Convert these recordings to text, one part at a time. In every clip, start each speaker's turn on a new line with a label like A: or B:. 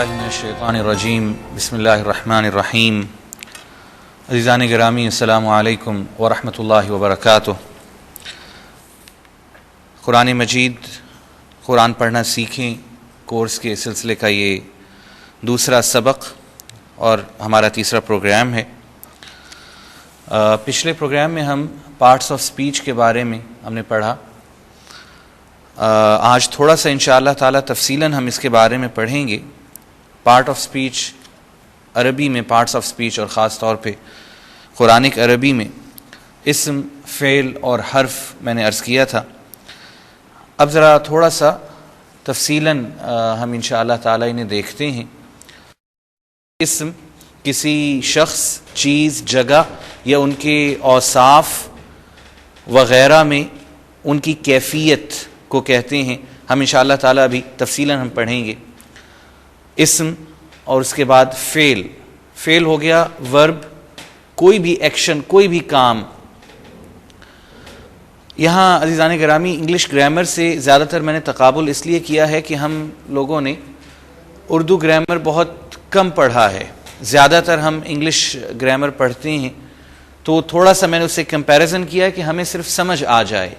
A: باللہ من الشیطان الرجیم بسم اللہ الرحمن الرحیم عزیزان گرامی السلام علیکم ورحمۃ اللہ وبرکاتہ۔ قرآن مجید قرآن پڑھنا سیکھیں کورس کے سلسلے کا یہ دوسرا سبق اور ہمارا تیسرا پروگرام ہے۔ پچھلے پروگرام میں ہم پارٹس آف سپیچ کے بارے میں ہم نے پڑھا۔ آج تھوڑا سا انشاءاللہ تعالی تفصیلاً ہم اس کے بارے میں پڑھیں گے۔ پارٹ آف سپیچ عربی میں پارٹس آف سپیچ اور خاص طور پہ قرآنک عربی میں اسم، فعل اور حرف میں نے عرض کیا تھا۔ اب ذرا تھوڑا سا تفصیلاً ہم انشاءاللہ تعالی انہیں دیکھتے ہیں۔ اسم کسی شخص، چیز، جگہ یا ان کے اوصاف وغیرہ میں ان کی کیفیت کو کہتے ہیں۔ ہم انشاءاللہ تعالی ابھی تفصیلاً ہم پڑھیں گے۔ اسم اور اس کے بعد فعل۔ فعل ہو گیا ورب، کوئی بھی ایکشن، کوئی بھی کام۔ یہاں عزیزان گرامی انگلش گرامر سے زیادہ تر میں نے تقابل اس لیے کیا ہے کہ ہم لوگوں نے اردو گرامر بہت کم پڑھا ہے، زیادہ تر ہم انگلش گرامر پڑھتے ہیں، تو تھوڑا سا میں نے اس سے کمپیریزن کیا کہ ہمیں صرف سمجھ آ جائے۔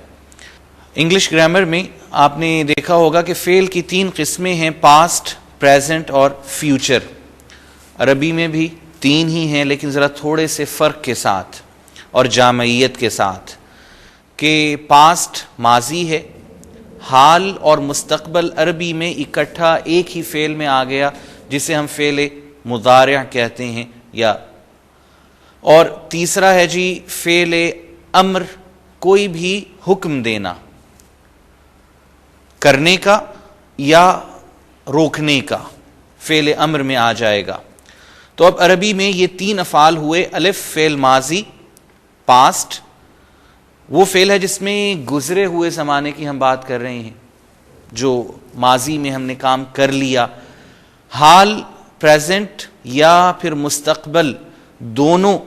A: انگلش گرامر میں آپ نے دیکھا ہوگا کہ فعل کی 3 قسمیں ہیں، پاسٹ، پریزنٹ اور فیوچر۔ عربی میں بھی 3 ہی ہیں، لیکن ذرا تھوڑے سے فرق کے ساتھ اور جامعیت کے ساتھ، کہ پاسٹ ماضی ہے، حال اور مستقبل عربی میں اکٹھا ایک ہی فعل میں آ گیا، جسے ہم فعل مضارع کہتے ہیں۔ اور تیسرا ہے جی فعل امر، کوئی بھی حکم دینا، کرنے کا یا روکنے کا، فعل امر میں آ جائے گا۔ تو اب عربی میں یہ 3 افعال ہوئے۔ الف فعل ماضی، پاسٹ وہ فعل ہے جس میں گزرے ہوئے زمانے کی ہم بات کر رہے ہیں، جو ماضی میں ہم نے کام کر لیا۔ حال، پریزنٹ یا پھر مستقبل، دونوں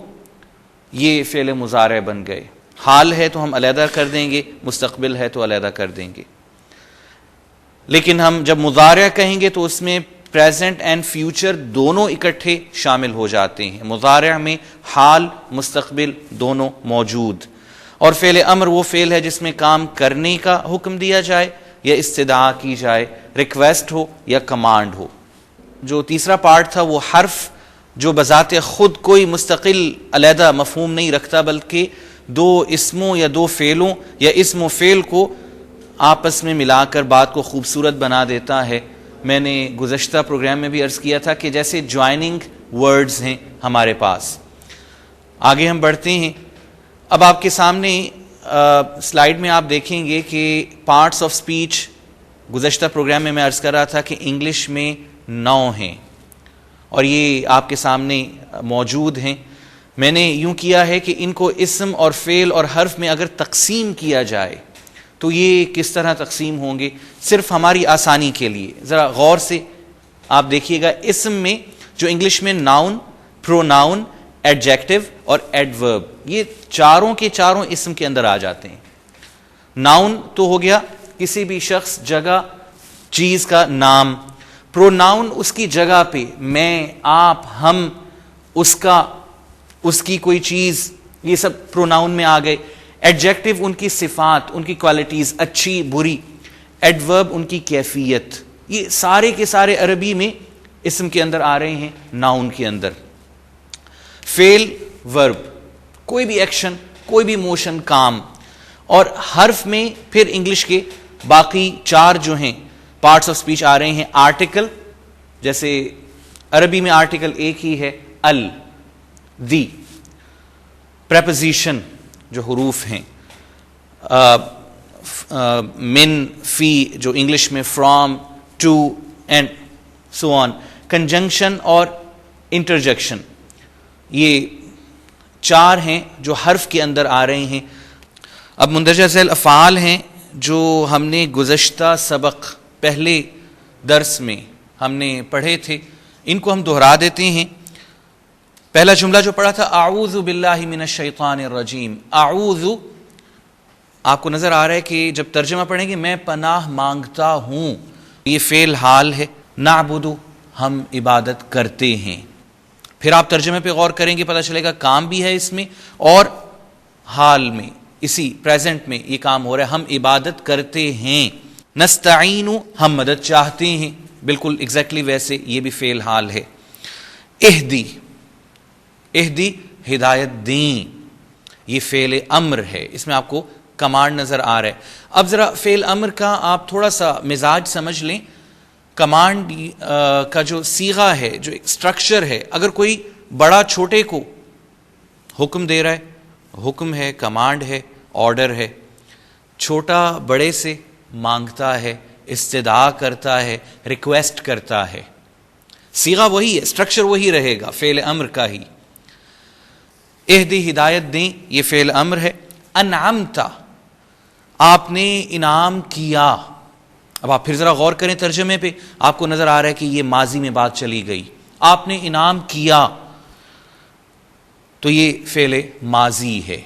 A: یہ فعل مضارع بن گئے۔ حال ہے تو ہم علیحدہ کر دیں گے، مستقبل ہے تو علیحدہ کر دیں گے۔ لیکن ہم جب مضارع کہیں گے تو اس میں پریزنٹ اینڈ فیوچر دونوں اکٹھے شامل ہو جاتے ہیں۔ مضارع میں حال، مستقبل دونوں موجود۔ اور فعل امر وہ فعل ہے جس میں کام کرنے کا حکم دیا جائے یا استدعا کی جائے، ریکویسٹ ہو یا کمانڈ ہو۔ جو تیسرا پارٹ تھا وہ حرف، جو بذات خود کوئی مستقل علیحدہ مفہوم نہیں رکھتا، بلکہ 2 اسموں یا 2 فعلوں یا اسم و فعل کو آپس میں ملا کر بات کو خوبصورت بنا دیتا ہے۔ میں نے گزشتہ پروگرام میں بھی عرض کیا تھا کہ جیسے جوائننگ ورڈز ہیں ہمارے پاس۔ آگے ہم بڑھتے ہیں۔ اب آپ کے سامنے سلائیڈ میں آپ دیکھیں گے کہ پارٹس آف سپیچ گزشتہ پروگرام میں عرض کر رہا تھا کہ انگلش میں 9 ہیں، اور یہ آپ کے سامنے موجود ہیں۔ میں نے یوں کیا ہے کہ ان کو اسم اور فعل اور حرف میں اگر تقسیم کیا جائے تو یہ کس طرح تقسیم ہوں گے، صرف ہماری آسانی کے لیے ذرا غور سے آپ دیکھیے گا۔ اسم میں جو انگلش میں ناؤن، پروناؤن، ایڈجیکٹو اور ایڈورب، یہ چاروں کے چاروں اسم کے اندر آ جاتے ہیں۔ ناؤن تو ہو گیا کسی بھی شخص، جگہ، چیز کا نام۔ پروناؤن اس کی جگہ پہ میں، آپ، ہم، اس کا، اس کی کوئی چیز، یہ سب پروناؤن میں آ گئے۔ ایڈجیکٹو ان کی صفات، ان کی کوالٹیز، اچھی، بری۔ ایڈورب ان کی کیفیت۔ یہ سارے کے سارے عربی میں اسم کے اندر آ رہے ہیں، ناؤن کے اندر۔ فعل، ورب، کوئی بھی ایکشن، کوئی بھی موشن، کام۔ اور حرف میں پھر انگلش کے باقی 4 جو ہیں پارٹس آف سپیچ آ رہے ہیں۔ آرٹیکل، جیسے عربی میں آرٹیکل ایک ہی ہے، ال، دی۔ پریپوزیشن جو حروف ہیں، من، فی، جو انگلش میں from, to and so on. Conjunction اور انٹرجیکشن، یہ 4 ہیں جو حرف کے اندر آ رہے ہیں۔ اب مندرجہ ذیل افعال ہیں جو ہم نے گزشتہ سبق پہلے درس میں ہم نے پڑھے تھے، ان کو ہم دہرا دیتے ہیں۔ پہلا جملہ جو پڑھا تھا، اعوذ باللہ من الشیطان الرجیم۔ اعوذ، آپ کو نظر آ رہا ہے کہ جب ترجمہ پڑھیں گے، میں پناہ مانگتا ہوں، یہ فعل حال ہے۔ نعبد، ہم عبادت کرتے ہیں. پھر آپ ترجمے پہ غور کریں گے، پتہ چلے گا کام بھی ہے اس میں، اور حال میں اسی پریزنٹ میں یہ کام ہو رہا ہے، ہم عبادت کرتے ہیں. نستعین، ہم مدد چاہتے ہیں، بالکل ایگزیکٹلی ویسے یہ بھی فعل حال ہے. اہدی، اہدی ہدایت دیں، یہ فعل امر ہے، اس میں آپ کو کمانڈ نظر آ رہا ہے. اب ذرا فعل امر کا آپ تھوڑا سا مزاج سمجھ لیں. کمانڈ کا جو صیغہ ہے، جو اسٹرکچر ہے، اگر کوئی بڑا چھوٹے کو حکم دے رہا ہے، حکم ہے، کمانڈ ہے، آرڈر ہے. چھوٹا بڑے سے مانگتا ہے، استدعا کرتا ہے، ریکویسٹ کرتا ہے. صیغہ وہی ہے، اسٹرکچر وہی رہے گا فعل امر کا ہی. اہدی ہدایت دیں، یہ فعل امر ہے. انعمتا، آپ نے انعام کیا. اب آپ پھر ذرا غور کریں ترجمے پہ، آپ کو نظر آ رہا ہے کہ یہ ماضی میں بات چلی گئی. آپ نے انعام کیا تو یہ فعل ماضی ہے.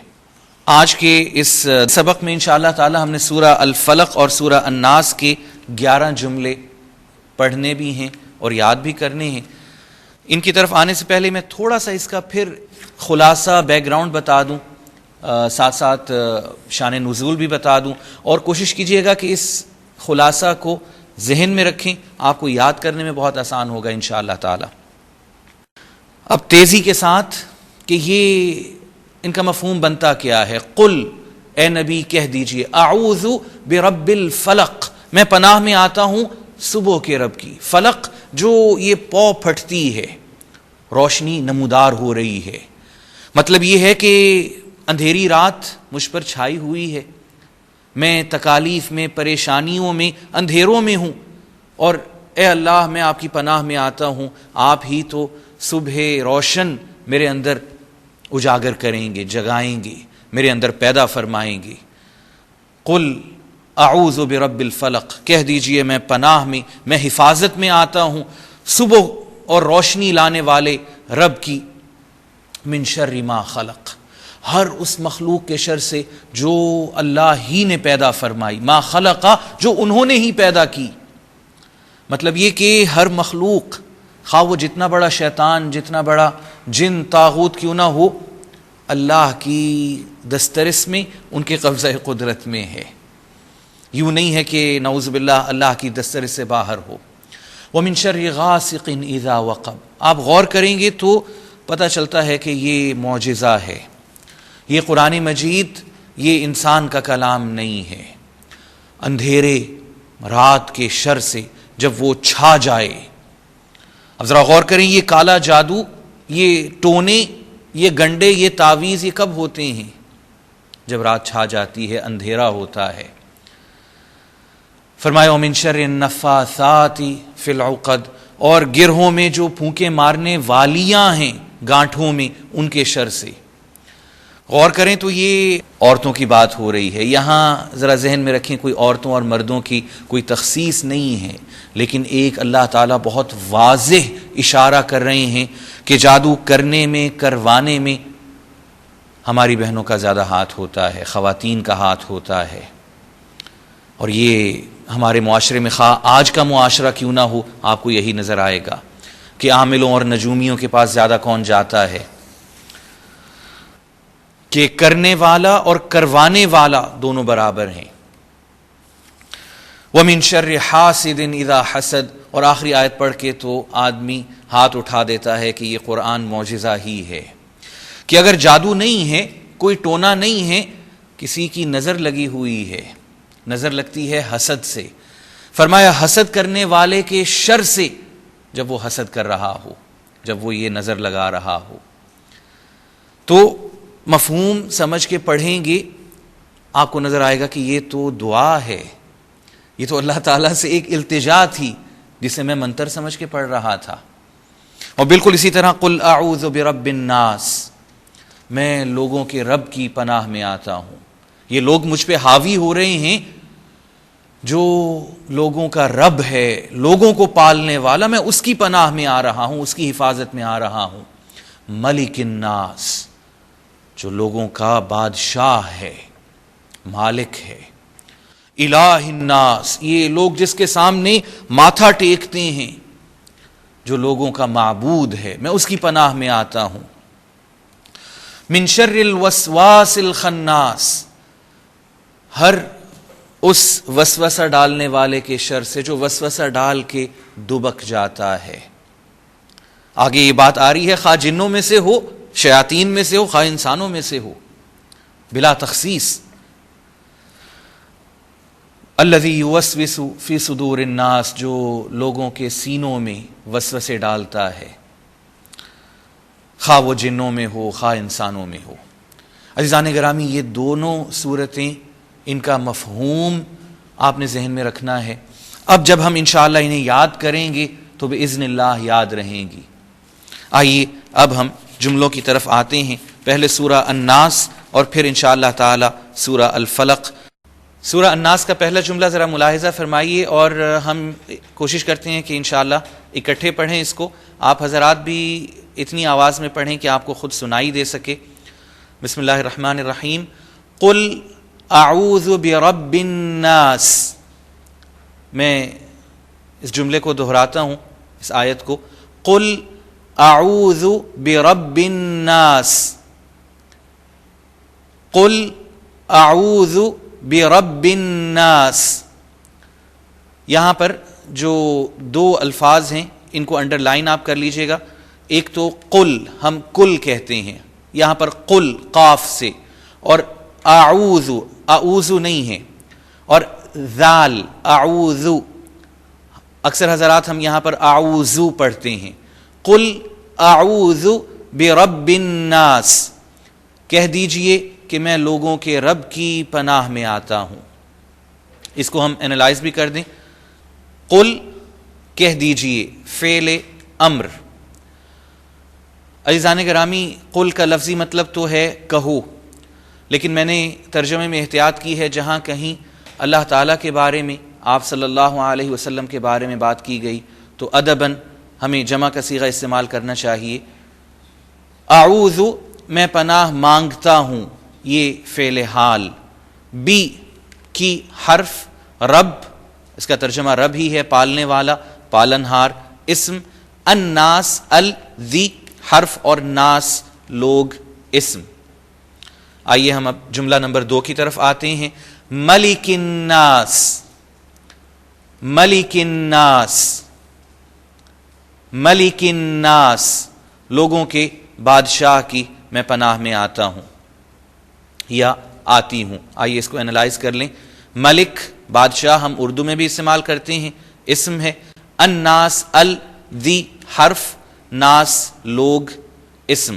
A: آج کے اس سبق میں انشاءاللہ تعالی ہم نے سورہ الفلق اور سورہ الناس کے 11 جملے پڑھنے بھی ہیں اور یاد بھی کرنے ہیں. ان کی طرف آنے سے پہلے میں تھوڑا سا اس کا پھر خلاصہ بیک گراؤنڈ بتا دوں، ساتھ ساتھ شان نزول بھی بتا دوں، اور کوشش کیجئے گا کہ اس خلاصہ کو ذہن میں رکھیں، آپ کو یاد کرنے میں بہت آسان ہوگا انشاءاللہ تعالی. اب تیزی کے ساتھ کہ یہ ان کا مفہوم بنتا کیا ہے. قل، اے نبی کہہ دیجئے، اعوذ برب الفلق، میں پناہ میں آتا ہوں صبح کے رب کی. فلق جو یہ پو پھٹتی ہے، روشنی نمودار ہو رہی ہے، مطلب یہ ہے کہ اندھیری رات مجھ پر چھائی ہوئی ہے، میں تکالیف میں، پریشانیوں میں، اندھیروں میں ہوں، اور اے اللہ میں آپ کی پناہ میں آتا ہوں، آپ ہی تو صبح روشن میرے اندر اجاگر کریں گے، جگائیں گے، میرے اندر پیدا فرمائیں گے. قل اعوذ برب الفلق، کہہ دیجئے میں پناہ میں، میں حفاظت میں آتا ہوں صبح اور روشنی لانے والے رب کی. من شر ما خلق، ہر اس مخلوق کے شر سے جو اللہ ہی نے پیدا فرمائی. ما خلقا، جو انہوں نے ہی پیدا کی. مطلب یہ کہ ہر مخلوق، خواہ وہ جتنا بڑا شیطان، جتنا بڑا جن طاغوت کیوں نہ ہو، اللہ کی دسترس میں، ان کے قبضہ قدرت میں ہے. یوں نہیں ہے کہ نعوذ باللہ اللہ کی دسترس سے باہر ہو. وَمِن شَرِّ غَاسِقٍ إِذَا وَقَبَ، آپ غور کریں گے تو پتہ چلتا ہے کہ یہ معجزہ ہے. یہ قرآن مجید، یہ انسان کا کلام نہیں ہے. اندھیرے رات کے شر سے جب وہ چھا جائے. اب ذرا غور کریں، یہ کالا جادو، یہ ٹونے، یہ گنڈے، یہ تعویذ، یہ کب ہوتے ہیں؟ جب رات چھا جاتی ہے، اندھیرا ہوتا ہے. فرمایا وَمِن شَرِّ النَّفَّاثَاتِ فِي الْعُقَدِ، اور گرہوں میں جو پھونکے مارنے والیاں ہیں گانٹھوں میں، ان کے شر سے. غور کریں تو یہ عورتوں کی بات ہو رہی ہے. یہاں ذرا ذہن میں رکھیں، کوئی عورتوں اور مردوں کی کوئی تخصیص نہیں ہے، لیکن ایک اللہ تعالیٰ بہت واضح اشارہ کر رہے ہیں کہ جادو کرنے میں، کروانے میں ہماری بہنوں کا زیادہ ہاتھ ہوتا ہے، خواتین کا ہاتھ ہوتا ہے. اور یہ ہمارے معاشرے میں، خواہ آج کا معاشرہ کیوں نہ ہو، آپ کو یہی نظر آئے گا کہ عاملوں اور نجومیوں کے پاس زیادہ کون جاتا ہے، کہ کرنے والا اور کروانے والا دونوں برابر ہیں. وَمِن شَرِّ حَاسِدٍ إِذَا حَسَدَ، اور آخری آیت پڑھ کے تو آدمی ہاتھ اٹھا دیتا ہے کہ یہ قرآن معجزہ ہی ہے، کہ اگر جادو نہیں ہے، کوئی ٹونا نہیں ہے، کسی کی نظر لگی ہوئی ہے. نظر لگتی ہے حسد سے. فرمایا حسد کرنے والے کے شر سے، جب وہ حسد کر رہا ہو، جب وہ یہ نظر لگا رہا ہو. تو مفہوم سمجھ کے پڑھیں گے، آپ کو نظر آئے گا کہ یہ تو دعا ہے، یہ تو اللہ تعالیٰ سے ایک التجا تھی جسے میں منتر سمجھ کے پڑھ رہا تھا. اور بالکل اسی طرح قل اعوذ برب الناس، میں لوگوں کے رب کی پناہ میں آتا ہوں. یہ لوگ مجھ پہ حاوی ہو رہے ہیں، جو لوگوں کا رب ہے، لوگوں کو پالنے والا، میں اس کی پناہ میں آ رہا ہوں، اس کی حفاظت میں آ رہا ہوں. ملک الناس، جو لوگوں کا بادشاہ ہے، مالک ہے. الہ الناس، یہ لوگ جس کے سامنے ماتھا ٹیکتے ہیں، جو لوگوں کا معبود ہے، میں اس کی پناہ میں آتا ہوں۔ من شر الوسواس الخناس، ہر اس وسوسہ ڈالنے والے کے شر سے جو وسوسہ ڈال کے دبک جاتا ہے۔ آگے یہ بات آ رہی ہے، خواہ جنوں میں سے ہو، شیاطین میں سے ہو، خواہ انسانوں میں سے ہو، بلا تخصیص۔ الذی یوسوس فی صدور الناس، جو لوگوں کے سینوں میں وسوسے ڈالتا ہے، خواہ وہ جنوں میں ہو خواہ انسانوں میں ہو۔ عزیزان گرامی، یہ دونوں صورتیں، ان کا مفہوم آپ نے ذہن میں رکھنا ہے۔ اب جب ہم انشاءاللہ انہیں یاد کریں گے تو باذن اللہ یاد رہیں گی۔ آئیے اب ہم جملوں کی طرف آتے ہیں، پہلے سورہ الناس اور پھر انشاءاللہ تعالی سورہ الفلق۔ سورہ الناس کا پہلا جملہ ذرا ملاحظہ فرمائیے، اور ہم کوشش کرتے ہیں کہ انشاءاللہ اکٹھے پڑھیں اس کو۔ آپ حضرات بھی اتنی آواز میں پڑھیں کہ آپ کو خود سنائی دے سکے۔ بسم اللہ الرحمن الرحیم۔ قل اعوذ برب الناس، میں اس جملے کو دہراتا ہوں، اس آیت کو۔ قل اعوذ برب الناس، قل اعوذ برب الناس۔ یہاں پر جو دو الفاظ ہیں ان کو انڈر لائن آپ کر لیجئے گا۔ ایک تو قل، ہم کل کہتے ہیں، یہاں پر قل قاف سے، اور اعوذ، اعوذ نہیں ہے، اور ذال اعوذ، اکثر حضرات ہم یہاں پر اعوذ پڑھتے ہیں۔ قل اعوذ برب الناس، کہہ دیجئے کہ میں لوگوں کے رب کی پناہ میں آتا ہوں۔ اس کو ہم انالائز بھی کر دیں۔ قل کہہ دیجئے، فعل امر۔ عزیزان گرامی، قل کا لفظی مطلب تو ہے کہو، لیکن میں نے ترجمے میں احتیاط کی ہے، جہاں کہیں اللہ تعالیٰ کے بارے میں، آپ صلی اللہ علیہ وسلم کے بارے میں بات کی گئی تو ادباً ہمیں جمع کا صیغہ استعمال کرنا چاہیے۔ اعوذ، میں پناہ مانگتا ہوں، یہ فعل حال۔ بی کی حرف، رب، اس کا ترجمہ رب ہی ہے، پالنے والا، پالنہار۔ اسم الناس، الذی حرف، اور ناس لوگ، اسم۔ آئیے ہم اب جملہ نمبر 2 کی طرف آتے ہیں۔ ملک الناس، ملک الناس، ملک الناس، لوگوں کے بادشاہ کی میں پناہ میں آتا ہوں یا آتی ہوں۔ آئیے اس کو انالائز کر لیں۔ ملک بادشاہ ہم اردو میں بھی استعمال کرتے ہیں، اسم ہے۔ الناس، الذی حرف، ناس لوگ، اسم۔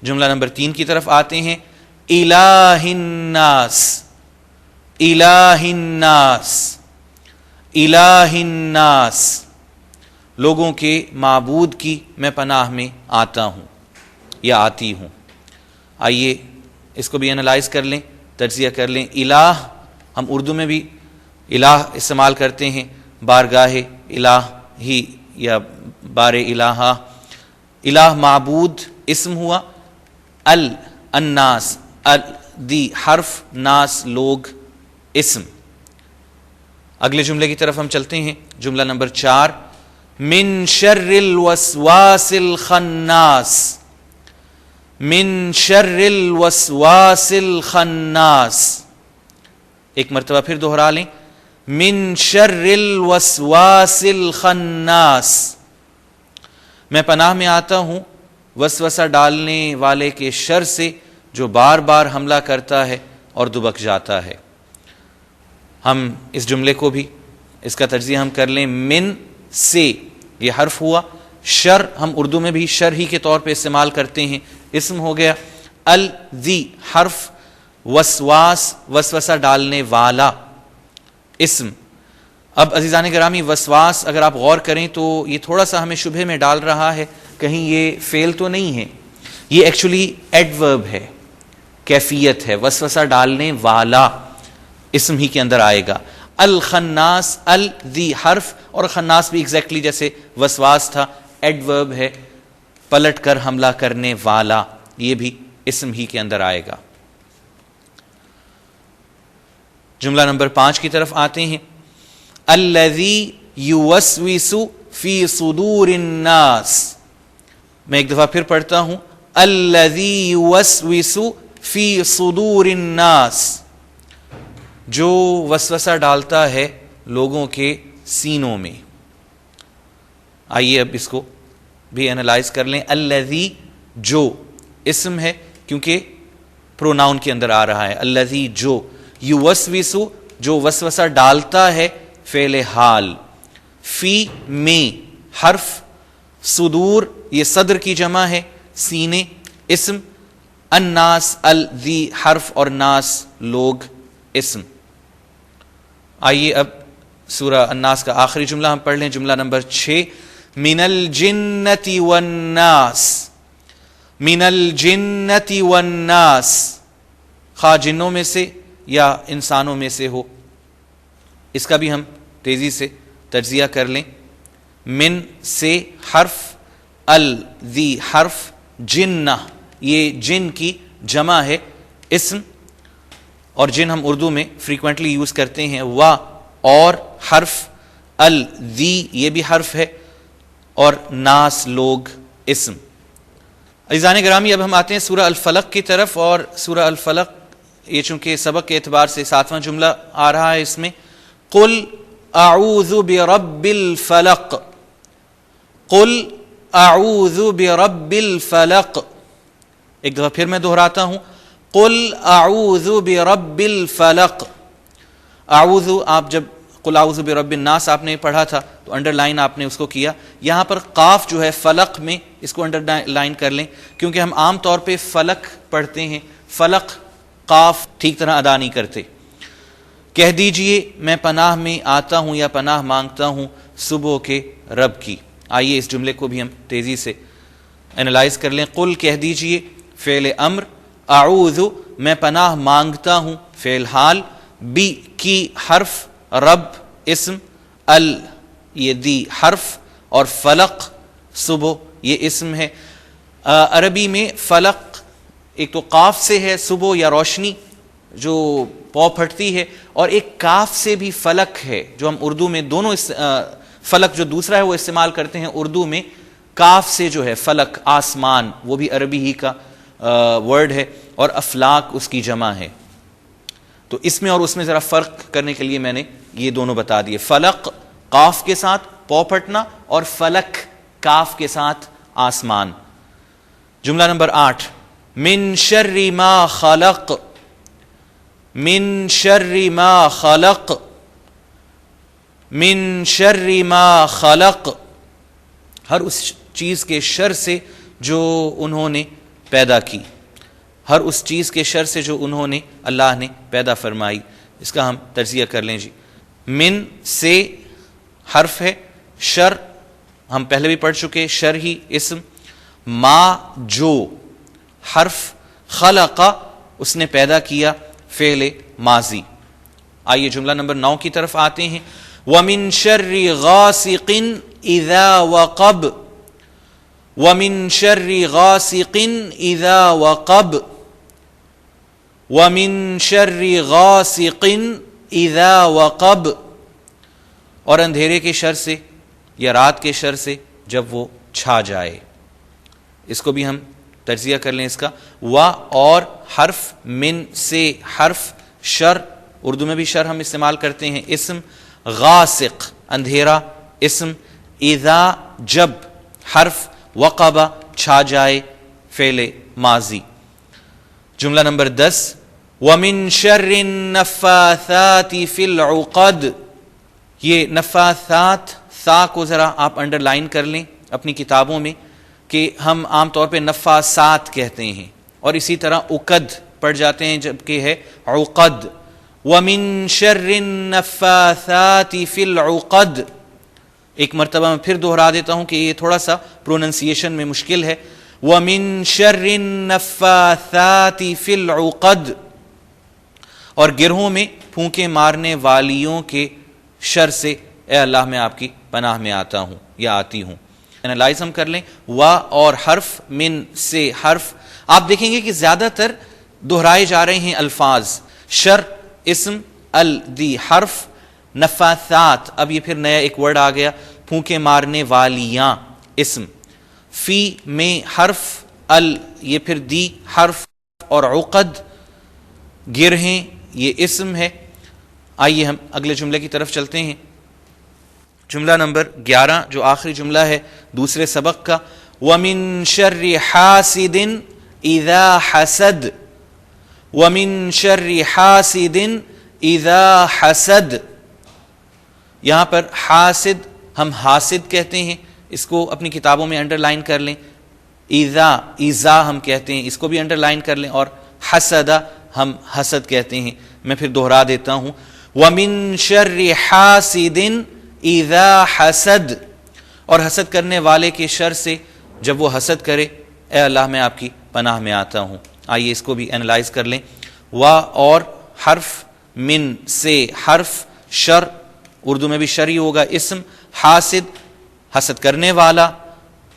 A: جملہ نمبر 3 کی طرف آتے ہیں۔ الہ الناس، الہ الناس، الہ الناس، لوگوں کے معبود کی میں پناہ میں آتا ہوں یا آتی ہوں۔ آئیے اس کو بھی انالائز کر لیں، تجزیہ کر لیں۔ الہ ہم اردو میں بھی الہ استعمال کرتے ہیں، بارگاہ الہی یا بار الہا۔ الہ معبود، اسم ہوا۔ الناس، الذی حرف، ناس لوگ، اسم۔ اگلے جملے کی طرف ہم چلتے ہیں، جملہ نمبر 4۔ من شر الوسواس الخناس، من شر الوسواس الخناس، ایک مرتبہ پھر دوہرا لیں۔ من شر الوسواس الخناس، میں پناہ میں آتا ہوں وسوسہ ڈالنے والے کے شر سے جو بار بار حملہ کرتا ہے اور دبک جاتا ہے۔ ہم اس جملے کو بھی، اس کا تجزیہ ہم کر لیں۔ من سے، یہ حرف ہوا۔ شر ہم اردو میں بھی شر ہی کے طور پہ استعمال کرتے ہیں، اسم ہو گیا۔ الذی حرف، وسواس وسوسہ ڈالنے والا، اسم۔ اب عزیزان گرامی، وسواس اگر آپ غور کریں تو یہ تھوڑا سا ہمیں شبہے میں ڈال رہا ہے، کہیں یہ فعل تو نہیں ہے، یہ ایکچولی ایڈورب ہے، کیفیت ہے، وسوسہ ڈالنے والا اسم ہی کے اندر آئے گا۔ الخناس، الذی حرف، اور خناس بھی ایگزیکٹلی جیسے وسواس تھا، ایڈورب ہے، پلٹ کر حملہ کرنے والا، یہ بھی اسم ہی کے اندر آئے گا۔ جملہ نمبر 5 کی طرف آتے ہیں۔ الذی یوسوس فی صدور الناس. میں ایک دفعہ پھر پڑھتا ہوں, الذی یوسوس فی صدور الناس, جو وسوسہ ڈالتا ہے لوگوں کے سینوں میں. آئیے اب اس کو بھی انالائز کر لیں. الذی جو اسم ہے کیونکہ پروناؤن کے اندر آ رہا ہے. الذی جو, یوسوس جو وسوسہ ڈالتا ہے فعل حال, فی میں حرف, صدور یہ صدر کی جمع ہے سینے اسم, الناس الذی حرف اور ناس لوگ اسم. آئیے اب سورہ الناس کا آخری جملہ ہم پڑھ لیں, جملہ نمبر 6. من الجنۃ والناس, من الجنۃ والناس, خواہ جنوں میں سے یا انسانوں میں سے ہو. اس کا بھی ہم تیزی سے تجزیہ کر لیں. من سے حرف, الذی حرف, جنہ یہ جن کی جمع ہے اسم, اور جن ہم اردو میں فریکوینٹلی یوز کرتے ہیں. وا اور حرف, الذی یہ بھی حرف ہے, اور ناس لوگ اسم. عزیزان گرامی اب ہم آتے ہیں سورہ الفلق کی طرف, اور سورہ الفلق یہ چونکہ سبق کے اعتبار سے 7واں جملہ آ رہا ہے اس میں. قل اعوذ برب الفلق, قل اعوذ برب الفلق. ایک دفعہ پھر میں دہراتا ہوں, قل اعوذ برب الفلق. اعوذ آپ جب قل اعوذ برب الناس آپ نے پڑھا تھا تو انڈر لائن آپ نے اس کو کیا. یہاں پر قاف جو ہے فلق میں, اس کو انڈر لائن کر لیں کیونکہ ہم عام طور پہ فلق پڑھتے ہیں, فلق قاف ٹھیک طرح ادا نہیں کرتے. کہہ دیجئے میں پناہ میں آتا ہوں یا پناہ مانگتا ہوں صبح کے رب کی. آئیے اس جملے کو بھی ہم تیزی سے انالائز کر لیں. قل کہہ دیجئے فعل امر, اعوذ میں پناہ مانگتا ہوں فعل حال, بی کی حرف, رب اسم, ال یہ دی حرف, اور فلق صبح یہ اسم ہے. عربی میں فلق ایک تو قاف سے ہے صبح یا روشنی جو پو پھٹتی ہے, اور ایک کاف سے بھی فلق ہے جو ہم اردو میں دونوں فلق جو دوسرا ہے وہ استعمال کرتے ہیں اردو میں. کاف سے جو ہے فلق آسمان, وہ بھی عربی ہی کا ورڈ ہے, اور افلاق اس کی جمع ہے. تو اس میں اور اس میں ذرا فرق کرنے کے لیے میں نے یہ دونوں بتا دیے. فلق قاف کے ساتھ پو پھٹنا, اور فلک کاف کے ساتھ آسمان. جملہ نمبر 8. من شر ما خلق, من شر ما خلق, من شر ما خلق, ہر اس چیز کے شر سے جو انہوں نے پیدا کی, ہر اس چیز کے شر سے جو انہوں نے اللہ نے پیدا فرمائی. اس کا ہم تجزیہ کر لیں جی. من سے حرف ہے, شر ہم پہلے بھی پڑھ چکے, شر ہی اسم, ما جو حرف, خلق اس نے پیدا کیا فعل ماضی. آئیے جملہ نمبر 9 کی طرف آتے ہیں. وَمِن شَرِّ غَاسِقٍ إِذَا وَقَبَ, وَمِن شَرِّ غَاسِقٍ إِذَا وَقَبَ, وَمِن شَرِّ غَاسِقٍ إِذَا وَقَبَ, اور اندھیرے کے شر سے یا رات کے شر سے جب وہ چھا جائے. اس کو بھی ہم تجزیہ کر لیں اس کا. وا اور حرف, من سے حرف, شر اردو میں بھی شر ہم استعمال کرتے ہیں اسم, غاسق اندھیرا اسم, اذا جب حرف, وقبہ چھا جائے فعل ماضی. جملہ نمبر 10. وَمِن شَرِّ النَّفَّاثَاتِ فِي الْعُقَدِ, یہ نفاثات سا کو ذرا آپ انڈر لائن کر لیں اپنی کتابوں میں کہ ہم عام طور پہ نفاسات کہتے ہیں, اور اسی طرح عقد پڑھ جاتے ہیں جبکہ ہے عقد. وَمِن شَرِّ النَّفَّاثَاتِ فِي الْعُقَدِ. ایک مرتبہ میں پھر دہرا دیتا ہوں کہ یہ تھوڑا سا پروننسیشن میں مشکل ہے. وَمِن شَرِّ النَّفَّاثَاتِ فِي الْعُقَدِ, اور گرہوں میں پھونکے مارنے والیوں کے شر سے اے اللہ میں آپ کی پناہ میں آتا ہوں یا آتی ہوں. انالائز ہم کر لیں. وا اور حرف, من سے حرف, آپ دیکھیں گے کہ زیادہ تر دہرائے جا رہے ہیں الفاظ. شر اسم, ال دی حرف, نفاثات, اب یہ پھر نیا ایک ورڈ آ گیا, پھونکے مارنے والیاں اسم. فی میں حرف ال یہ پھر دی حرف اور عقد گرہیں یہ اسم ہے. آئیے ہم اگلے جملے کی طرف چلتے ہیں. جملہ نمبر 11 جو آخری جملہ ہے دوسرے سبق کا. وَمِن شَرِّ حَاسِدٍ اِذَا حَسَدَ. وَمِن شَرِّ حَاسِدٍ اِذَا حَسَدَ. یہاں پر حاسد ہم حاسد کہتے ہیں, اس کو اپنی کتابوں میں انڈر لائن کر لیں. ایزا ہم کہتے ہیں, اس کو بھی انڈر لائن کر لیں. اور حسدہ ہم حسد کہتے ہیں. میں پھر دوہرا دیتا ہوں. وَمِن شَرِّ حَاسِدٍ اِذَا حَسَدَ. اور حسد کرنے والے کے شر سے جب وہ حسد کرے, اے اللہ میں آپ کی پناہ میں آتا ہوں. آئیے اس کو بھی انالائز کر لیں. وا اور حرف من سے حرف شر, اردو میں بھی شر ہی ہوگا اسم. حاسد حسد کرنے والا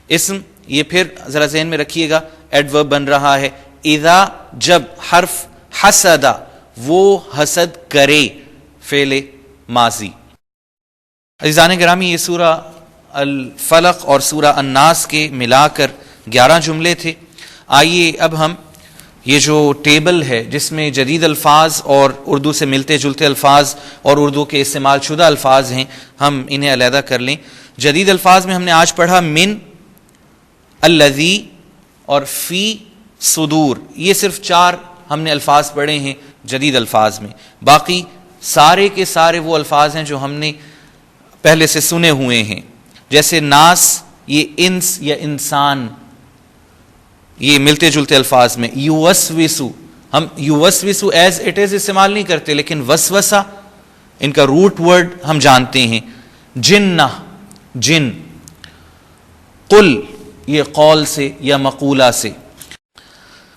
A: اسم, یہ پھر ذرا ذہن میں رکھیے گا ایڈورب بن رہا ہے. اذا جب حرف حسدہ وہ حسد کرے فعل ماضی. عزیزان گرامی یہ سورہ الفلق اور سورہ الناس کے ملا کر 11 جملے تھے. آئیے اب ہم یہ جو ٹیبل ہے جس میں جدید الفاظ اور اردو سے ملتے جلتے الفاظ اور اردو کے استعمال شدہ الفاظ ہیں, ہم انہیں علیحدہ کر لیں. جدید الفاظ میں ہم نے آج پڑھا من, الذی اور فی, صدور. یہ صرف 4 ہم نے الفاظ پڑھے ہیں جدید الفاظ میں. باقی سارے کے سارے وہ الفاظ ہیں جو ہم نے پہلے سے سنے ہوئے ہیں. جیسے ناس یہ انس یا انسان, یہ ملتے جلتے الفاظ میں. یوسوسو ہم یوسوسو ایز اٹ از استعمال نہیں کرتے, لیکن وسوسہ ان کا روٹ ورڈ ہم جانتے ہیں. جنہ جن. قل یہ قول سے یا مقولہ سے.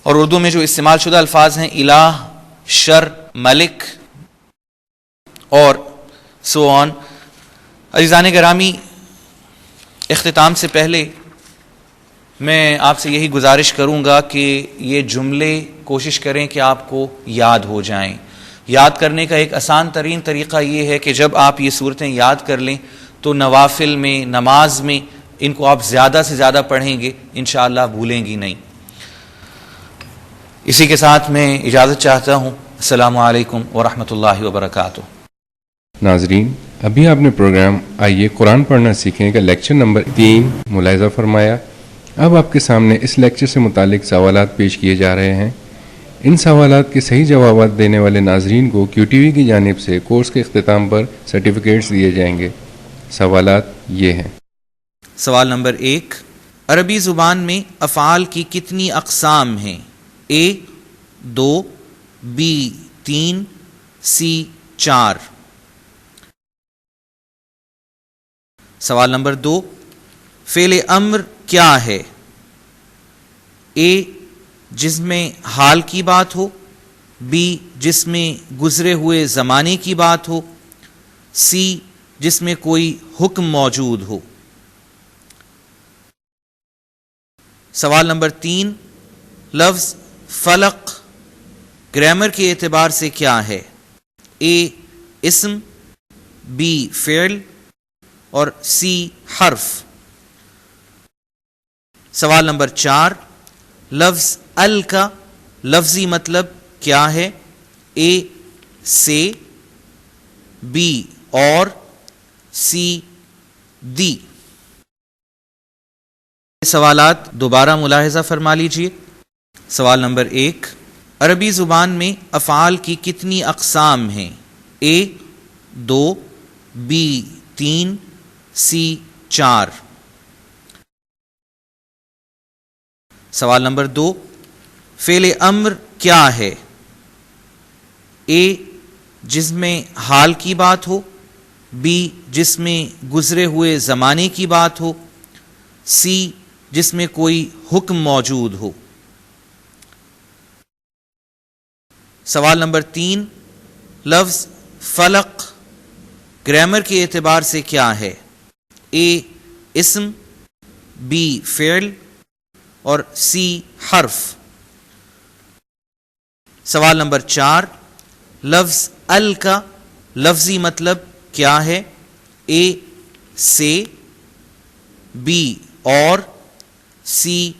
A: اور اردو میں جو استعمال شدہ الفاظ ہیں الہ, شر, ملک اور سو آن. عزیزان گرامی اختتام سے پہلے میں آپ سے یہی گزارش کروں گا کہ یہ جملے کوشش کریں کہ آپ کو یاد ہو جائیں. یاد کرنے کا ایک آسان ترین طریقہ یہ ہے کہ جب آپ یہ صورتیں یاد کر لیں تو نوافل میں, نماز میں ان کو آپ زیادہ سے زیادہ پڑھیں گے, انشاءاللہ بھولیں گی نہیں. اسی کے ساتھ میں اجازت چاہتا ہوں. السلام علیکم ورحمۃ اللہ وبرکاتہ.
B: ناظرین ابھی آپ نے پروگرام آئیے قرآن پڑھنا سیکھیں کا لیکچر نمبر 3 ملاحظہ فرمایا. اب آپ کے سامنے اس لیکچر سے متعلق سوالات پیش کیے جا رہے ہیں. ان سوالات کے صحیح جوابات دینے والے ناظرین کو کیو ٹی وی کی جانب سے کورس کے اختتام پر سرٹیفکیٹس دیے جائیں گے. سوالات یہ ہیں.
A: سوال نمبر 1, عربی زبان میں افعال کی کتنی اقسام ہیں؟ A 2, B 3, C 4. سوال نمبر 2, فعل امر کیا ہے؟ A جس میں حال کی بات ہو, B جس میں گزرے ہوئے زمانے کی بات ہو, C جس میں کوئی حکم موجود ہو. سوال نمبر 3, لفظ فلق گرامر کے اعتبار سے کیا ہے؟ A اسم, B فعل اور C حرف. سوال نمبر 4, لفظ ال کا لفظی مطلب کیا ہے؟ A سے, B اور, C دی. سوالات دوبارہ ملاحظہ فرما لیجیے. سوال نمبر 1, عربی زبان میں افعال کی کتنی اقسام ہیں؟ A 2, B 3, C 4. سوال نمبر 2, فعل امر کیا ہے؟ A جس میں حال کی بات ہو, B جس میں گزرے ہوئے زمانے کی بات ہو, C جس میں کوئی حکم موجود ہو. سوال نمبر 3, لفظ فلق گرامر کے اعتبار سے کیا ہے؟ A اسم, B فعل اور C حرف. سوال نمبر 4, لفظ ال کا لفظی مطلب کیا ہے؟ A سے, بی اور, سی